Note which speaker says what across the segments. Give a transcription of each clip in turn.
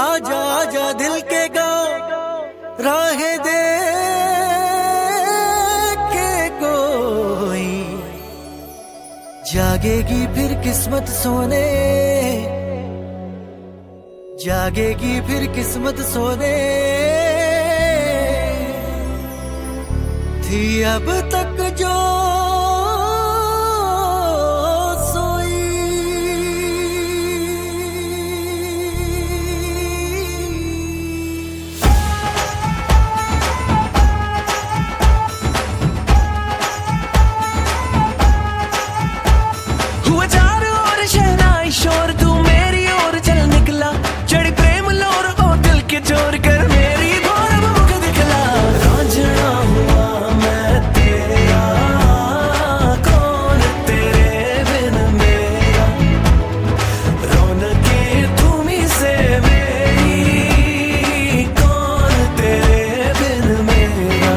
Speaker 1: आजा आजा दिल के गाँव राहें दे के कोई जागेगी फिर किस्मत सोने, जागेगी फिर किस्मत सोने थी अब तक जो
Speaker 2: शोर तू मेरी ओर चल निकला, चढ़ी प्रेम लोर ओ दिल के चोर कर मेरी भोर मुख दिखला। रांझना हुआ मैं तेरा, कौन तेरे बिन मेरा, रौनकें तुम्हीं से मेरी, कौन तेरे बिन मेरा,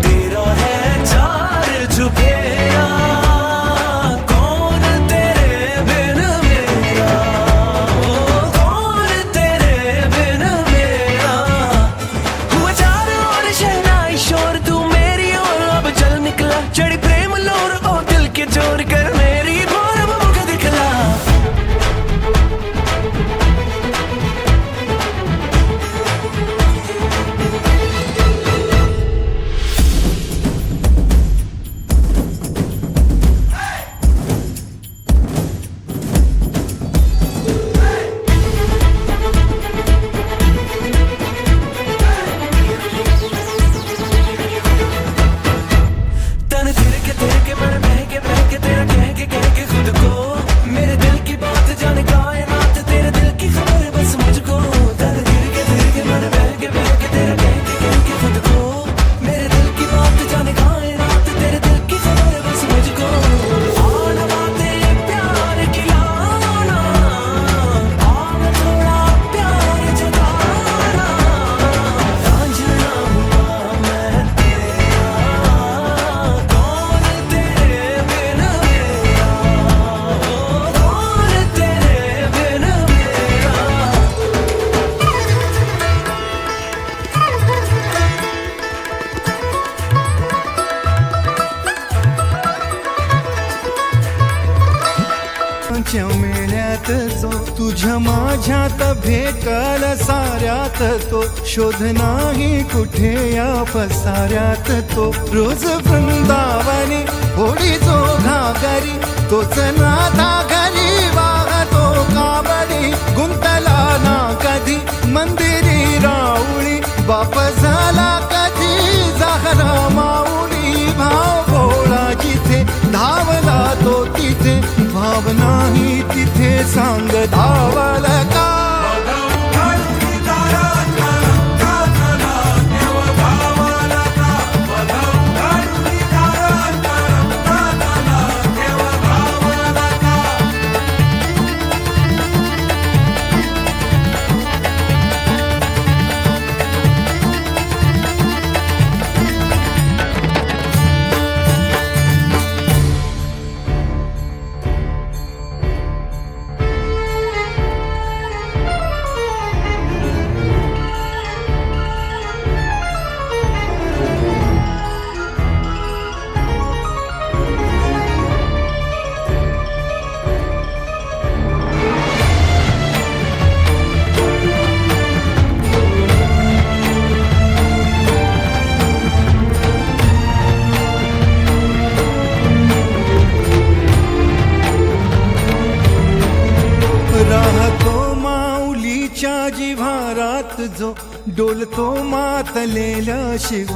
Speaker 2: तेरा है चार चुफेरा, चढ़ी प्रेम लोर ओ दिल के चोर कर मेरी भोर मुख दिखला।
Speaker 1: चमेल्यात जो तुझ्या माझ्यात भेटल साऱ्यात तो, शोध नाही कुठे या पसाऱ्यात तो। रोज वृंदावनी होडी जो घागरी, तोच नाथा घरी वाहतो काबरी। गुंतला ना कधी मंदिरी राऊळी, बाप झाला कधी जाहरा माऊली। भाव भोळा जिथे धावला तो तिथे, भाव नाही तिथे सांग धावल का। राहतो माऊलीच्या जिव्हारात जो, डोलतो मातलेल्या शिवा।